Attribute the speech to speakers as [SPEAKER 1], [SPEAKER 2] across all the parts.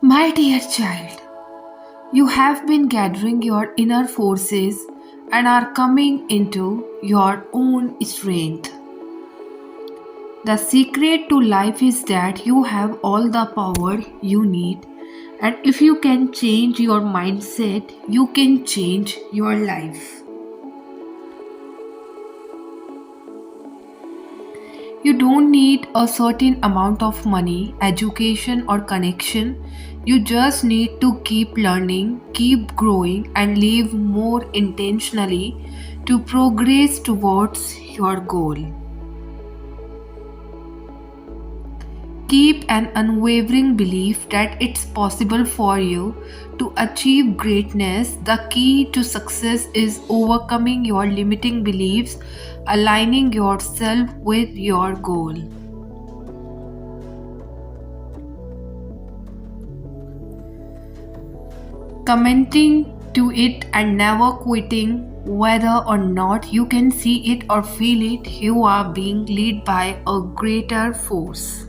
[SPEAKER 1] My dear child, you have been gathering your inner forces and are coming into your own strength. The secret to life is that you have all the power you need, and if you can change your mindset, you can change your life. You don't need a certain amount of money, education, or connection. You just need to keep learning, keep growing, and live more intentionally to progress towards your goal. Keep an unwavering belief that it's possible for you to achieve greatness. The key to success is overcoming your limiting beliefs, aligning yourself with your goal. Commenting to it and never quitting, whether or not you can see it or feel it, you are being led by a greater force.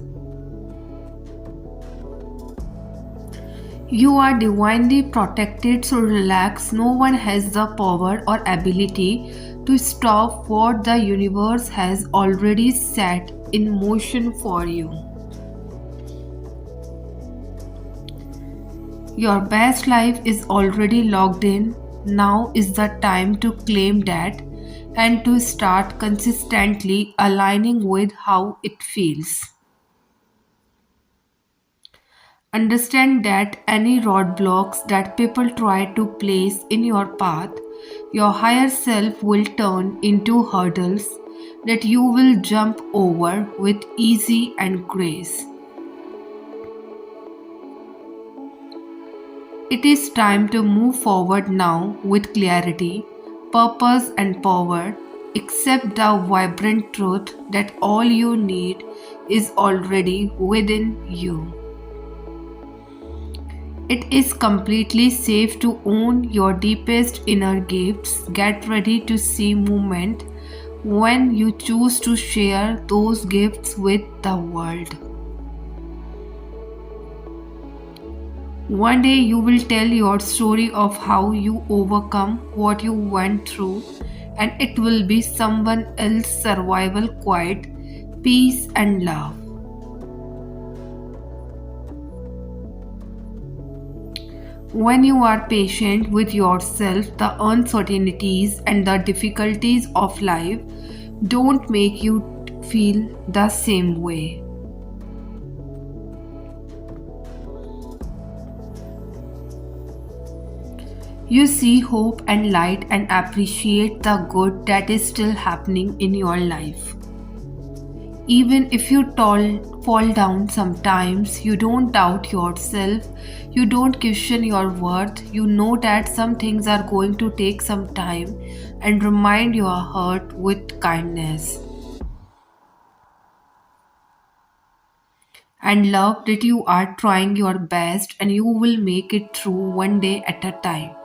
[SPEAKER 1] You are divinely protected, so relax. No one has the power or ability to stop what the universe has already set in motion for you. Your best life is already logged in. Now is the time to claim that and to start consistently aligning with how it feels. Understand that any roadblocks that people try to place in your path, your higher self will turn into hurdles that you will jump over with ease and grace. It is time to move forward now with clarity, purpose, and power. Accept the vibrant truth that all you need is already within you. It is completely safe to own your deepest inner gifts. Get ready to see movement when you choose to share those gifts with the world. One day you will tell your story of how you overcome what you went through, and it will be someone else's survival, quiet, peace, and love. When you are patient with yourself, the uncertainties and the difficulties of life don't make you feel the same way. You see hope and light and appreciate the good that is still happening in your life. Even if you fall down sometimes, you don't doubt yourself, you don't question your worth, you know that some things are going to take some time and remind your heart with kindness. And love that you are trying your best and you will make it through one day at a time.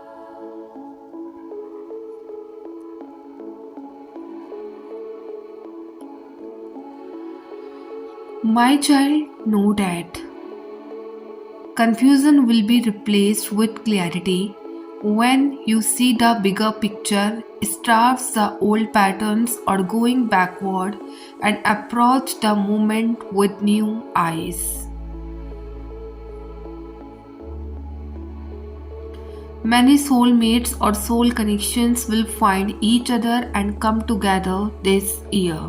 [SPEAKER 1] My child, know that confusion will be replaced with clarity when you see the bigger picture, starve the old patterns or going backward and approach the moment with new eyes. Many soulmates or soul connections will find each other and come together this year.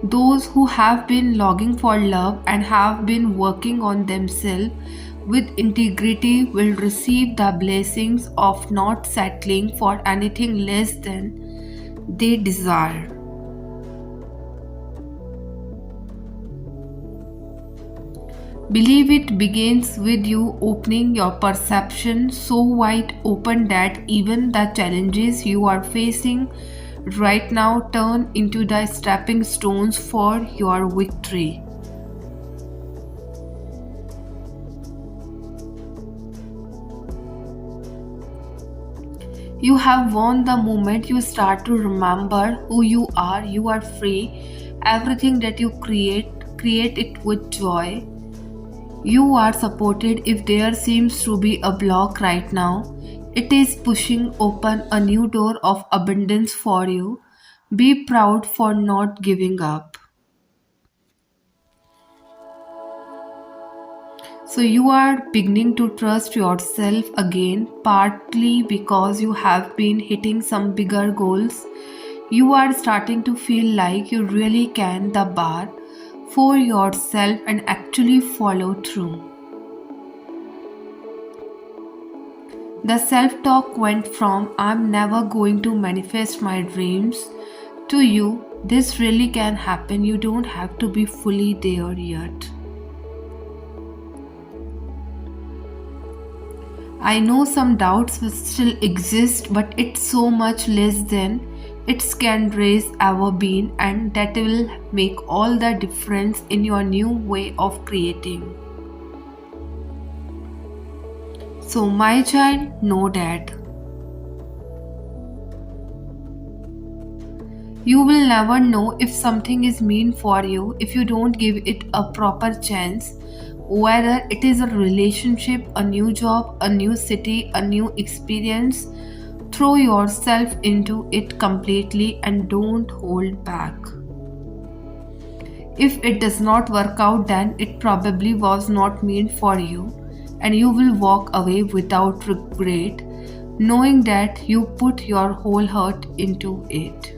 [SPEAKER 1] Those who have been longing for love and have been working on themselves with integrity will receive the blessings of not settling for anything less than they desire. Believe it begins with you opening your perception so wide open that even the challenges you are facing right now turn into the stepping stones for your victory. You have won the moment you start to remember who you are. You are free Everything that you create it with joy. You are supported. If there seems to be a block right now, it is pushing open a new door of abundance for you. Be proud for not giving up. So you are beginning to trust yourself again, partly because you have been hitting some bigger goals. You are starting to feel like you really can the bar for yourself and actually follow through. The self talk went from I'm never going to manifest my dreams to you, this really can happen. You don't have to be fully there yet. I know some doubts will still exist, but it's so much less than its can raise ever been, and that will make all the difference in your new way of creating. So, my child, know that you will never know if something is meant for you if you don't give it a proper chance. Whether it is a relationship, a new job, a new city, a new experience, throw yourself into it completely and don't hold back. If it does not work out, then it probably was not meant for you, and you will walk away without regret, knowing that you put your whole heart into it.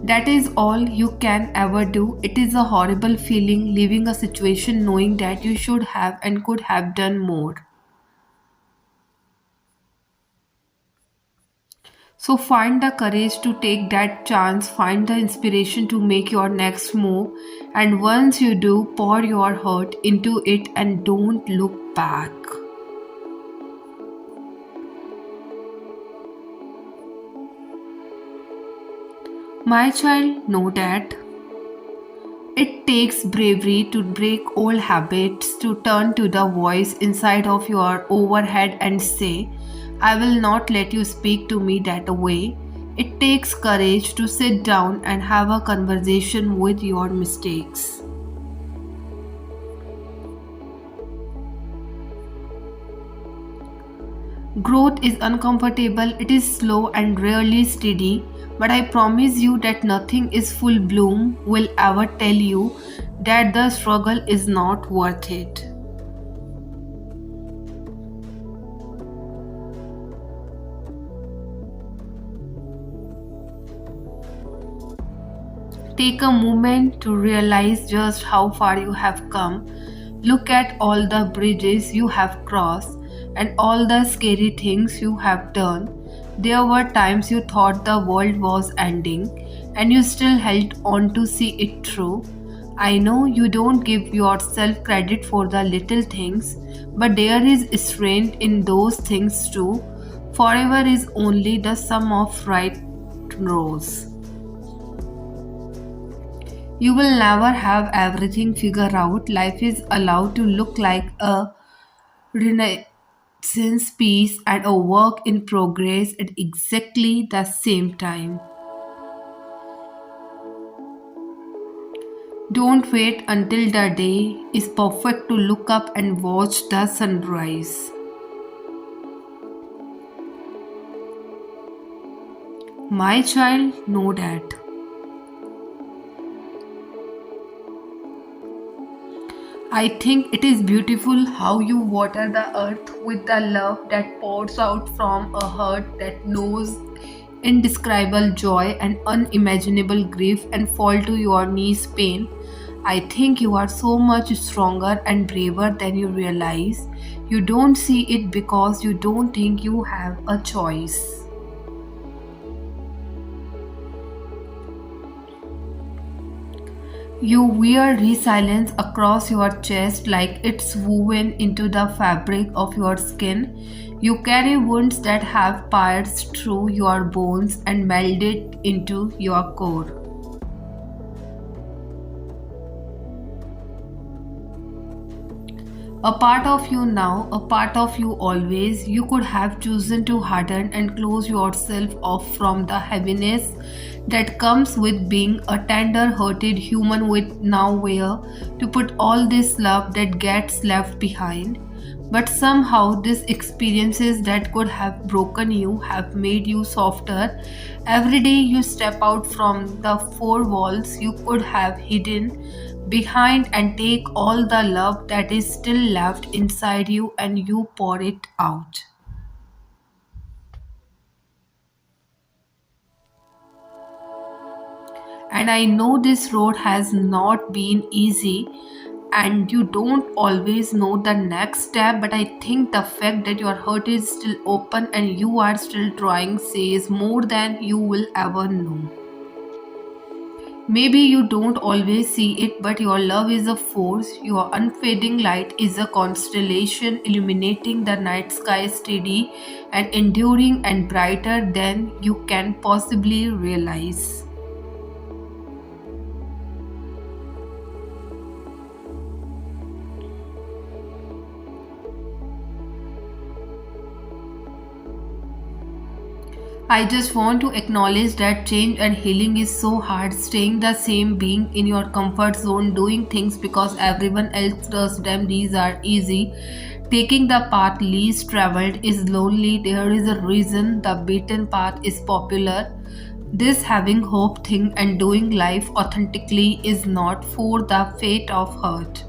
[SPEAKER 1] That is all you can ever do. It is a horrible feeling leaving a situation knowing that you should have and could have done more. So find the courage to take that chance, find the inspiration to make your next move, and once you do, pour your heart into it and don't look back. My child, know that it takes bravery to break old habits, to turn to the voice inside of your overhead and say, I will not let you speak to me that way. It takes courage to sit down and have a conversation with your mistakes. Growth is uncomfortable, it is slow and rarely steady, but I promise you that nothing is full bloom will ever tell you that the struggle is not worth it. Take a moment to realize just how far you have come. Look at all the bridges you have crossed and all the scary things you have done. There were times you thought the world was ending and you still held on to see it through. I know you don't give yourself credit for the little things, but there is strength in those things too. Forever is only the sum of right rows. You will never have everything figured out. Life is allowed to look like a renaissance piece and a work in progress at exactly the same time. Don't wait until the day is perfect to look up and watch the sunrise. My child, know that. I think it is beautiful how you water the earth with the love that pours out from a heart that knows indescribable joy and unimaginable grief and fall to your knees pain. I think you are so much stronger and braver than you realize. You don't see it because you don't think you have a choice. You wear resilience across your chest like it's woven into the fabric of your skin. You carry wounds that have pierced through your bones and melded into your core. A part of you now, a part of you always. You could have chosen to harden and close yourself off from the heaviness that comes with being a tender hearted human with nowhere to put all this love that gets left behind. But somehow, these experiences that could have broken you have made you softer. Every day you step out from the four walls you could have hidden behind and take all the love that is still left inside you and you pour it out. And I know this road has not been easy and you don't always know the next step, but I think the fact that your heart is still open and you are still trying says more than you will ever know. Maybe you don't always see it, but your love is a force. Your unfading light is a constellation illuminating the night sky steady and enduring and brighter than you can possibly realize. I just want to acknowledge that change and healing is so hard. Staying the same, being in your comfort zone, doing things because everyone else does them, these are easy. Taking the path least traveled is lonely. There is a reason the beaten path is popular. This having hope thing and doing life authentically is not for the fate of hurt.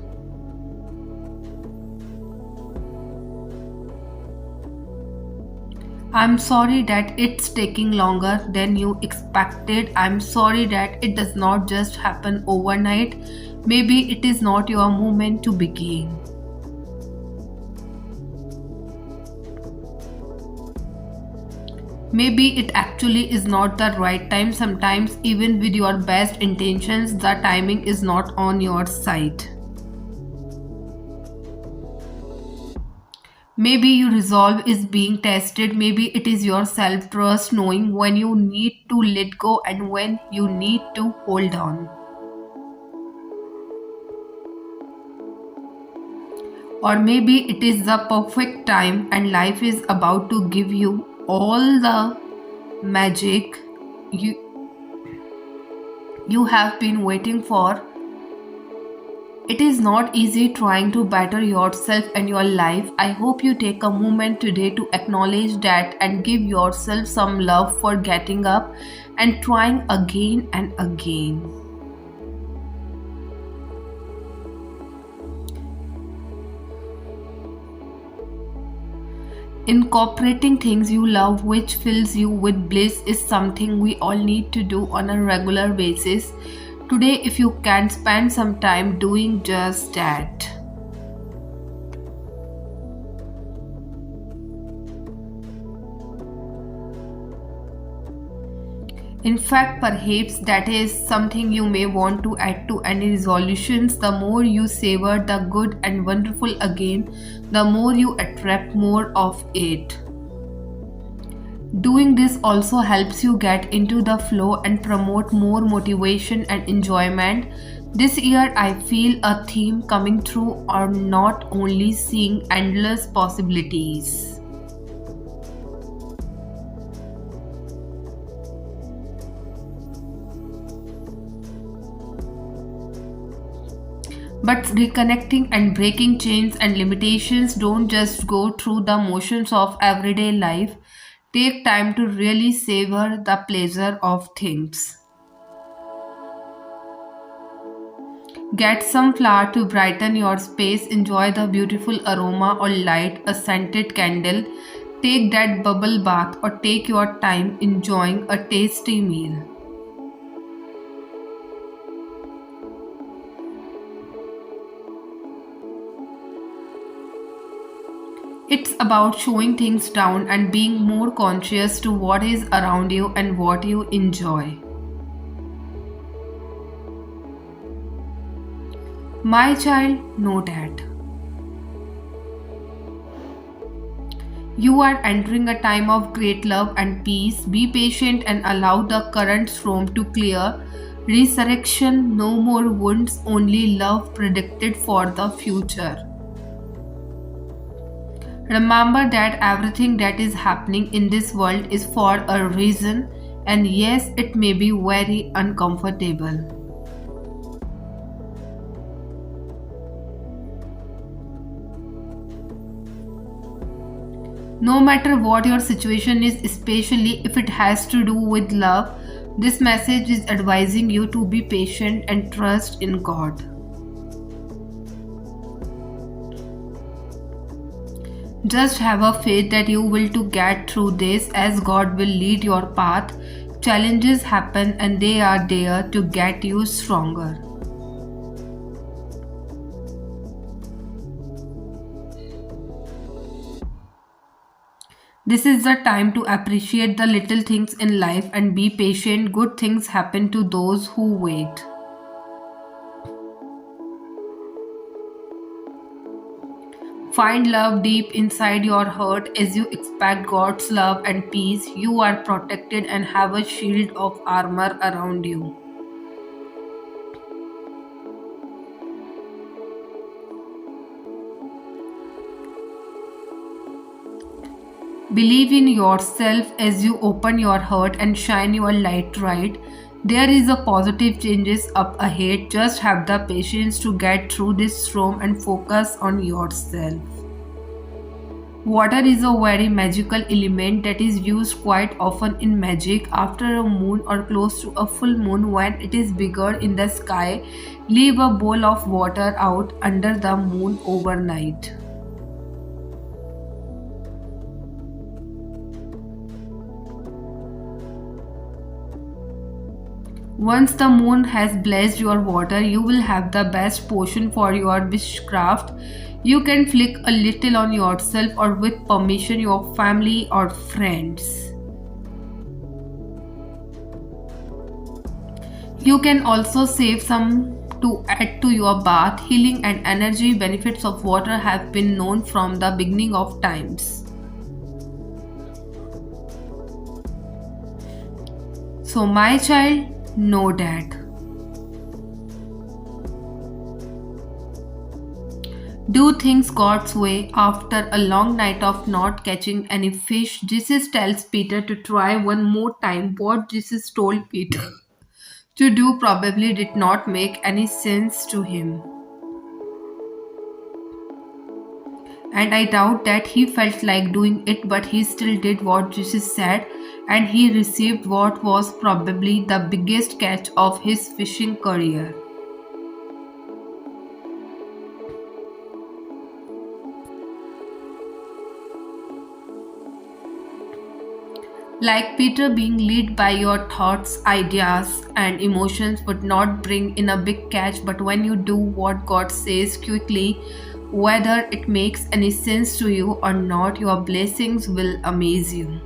[SPEAKER 1] I'm sorry that it's taking longer than you expected. I'm sorry that it does not just happen overnight. Maybe it is not your moment to begin. Maybe it actually is not the right time. Sometimes, even with your best intentions, the timing is not on your side. Maybe your resolve is being tested. Maybe it is your self trust, knowing when you need to let go and when you need to hold on. Or maybe it is the perfect time and life is about to give you all the magic you, you have been waiting for. It is not easy trying to better yourself and your life. I hope you take a moment today to acknowledge that and give yourself some love for getting up and trying again and again. Incorporating things you love which fills you with bliss is something we all need to do on a regular basis. Today, if you can spend some time doing just that. In fact, perhaps that is something you may want to add to any resolutions. The more you savor the good and wonderful again, the more you attract more of it. Doing this also helps you get into the flow and promote more motivation and enjoyment. This year, I feel a theme coming through are not only seeing endless possibilities. But reconnecting and breaking chains and limitations. Don't just go through the motions of everyday life. Take time to really savor the pleasure of things. Get some flour to brighten your space. Enjoy the beautiful aroma or light a scented candle. Take that bubble bath or take your time enjoying a tasty meal. It's about showing things down and being more conscious to what is around you and what you enjoy. My child, know that you are entering a time of great love and peace. Be patient and allow the current storm to clear. Resurrection, no more wounds, only love predicted for the future. Remember that everything that is happening in this world is for a reason, and yes, it may be very uncomfortable. No matter what your situation is, especially if it has to do with love, this message is advising you to be patient and trust in God. Just have a faith that you will to get through this, as God will lead your path. Challenges happen and they are there to get you stronger. This is the time to appreciate the little things in life and be patient. Good things happen to those who wait. Find love deep inside your heart as you expect God's love and peace. You are protected and have a shield of armor around you. Believe in yourself as you open your heart and shine your light right. There is a positive changes up ahead. Just have the patience to get through this storm and focus on yourself. Water is a very magical element that is used quite often in magic. After a moon or close to a full moon, when it is bigger in the sky, leave a bowl of water out under the moon overnight. Once the moon has blessed your water, you will have the best potion for your witchcraft. You can flick a little on yourself or with permission your family or friends. You can also save some to add to your bath. Healing and energy benefits of water have been known from the beginning of times. So my child, know that. Do things God's way. After a long night of not catching any fish, Jesus tells Peter to try one more time. What Jesus told Peter to do probably did not make any sense to him. And I doubt that he felt like doing it, but he still did what Jesus said, and he received what was probably the biggest catch of his fishing career. Like Peter, being led by your thoughts, ideas, and emotions would not bring in a big catch, but when you do what God says quickly, whether it makes any sense to you or not, your blessings will amaze you.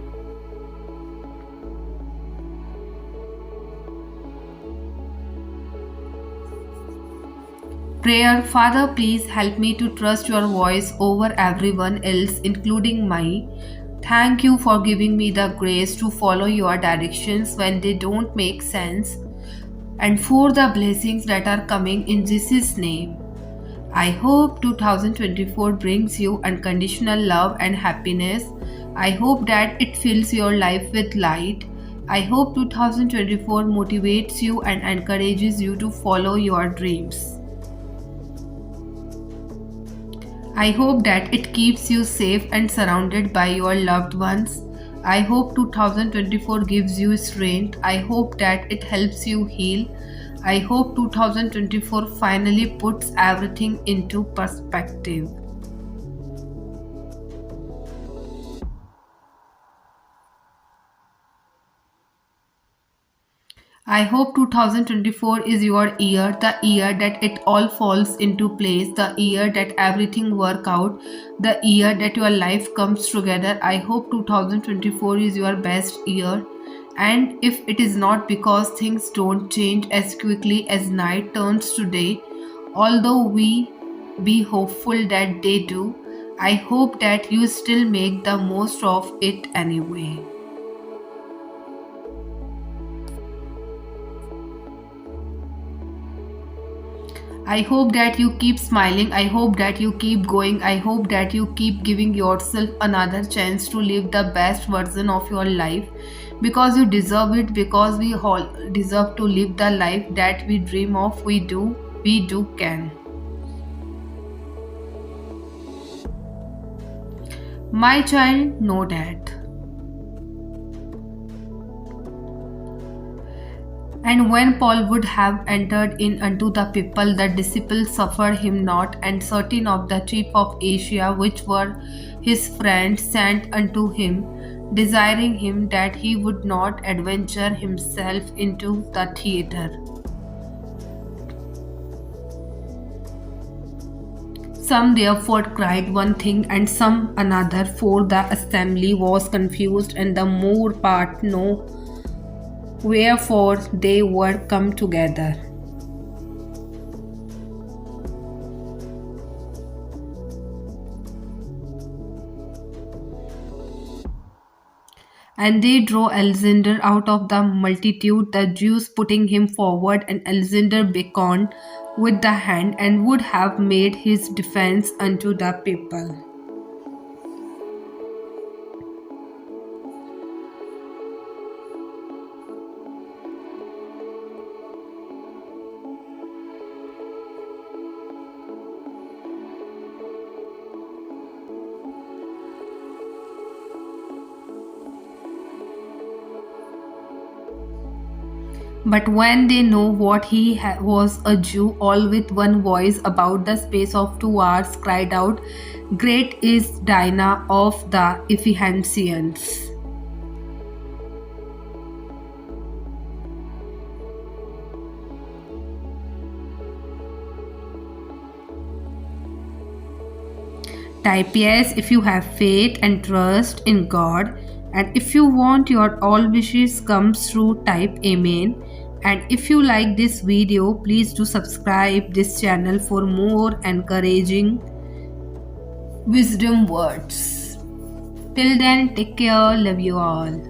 [SPEAKER 1] Prayer. Father, please help me to trust your voice over everyone else, including my. Thank you for giving me the grace to follow your directions when they don't make sense, and for the blessings that are coming in Jesus' name. I hope 2024 brings you unconditional love and happiness. I hope that it fills your life with light. I hope 2024 motivates you and encourages you to follow your dreams. I hope that it keeps you safe and surrounded by your loved ones. I hope 2024 gives you strength. I hope that it helps you heal. I hope 2024 finally puts everything into perspective. I hope 2024 is your year, the year that it all falls into place, the year that everything work out, the year that your life comes together. I hope 2024 is your best year. And if it is not, because things don't change as quickly as night turns to day, although we be hopeful that they do, I hope that you still make the most of it anyway. I hope that you keep smiling. I hope that you keep going. I hope that you keep giving yourself another chance to live the best version of your life, because you deserve it, because we all deserve to live the life that we dream of. We do can. My child, know that. And when Paul would have entered in unto the people, the disciples suffered him not, and certain of the chief of Asia, which were his friends, sent unto him, desiring him that he would not adventure himself into the theatre. Some therefore cried one thing and some another, for the assembly was confused, and the more part no wherefore they were come together. And they drew Alexander out of the multitude, the Jews putting him forward, and Alexander beckoned with the hand, and would have made his defense unto the people. But when they know what he was a Jew, all with one voice about the space of 2 hours cried out, Great is Dinah of the Ephesians. Type yes if you have faith and trust in God, and if you want your all wishes come through, type amen. And if you like this video, please do subscribe this channel for more encouraging wisdom words. Till then, take care, love you all.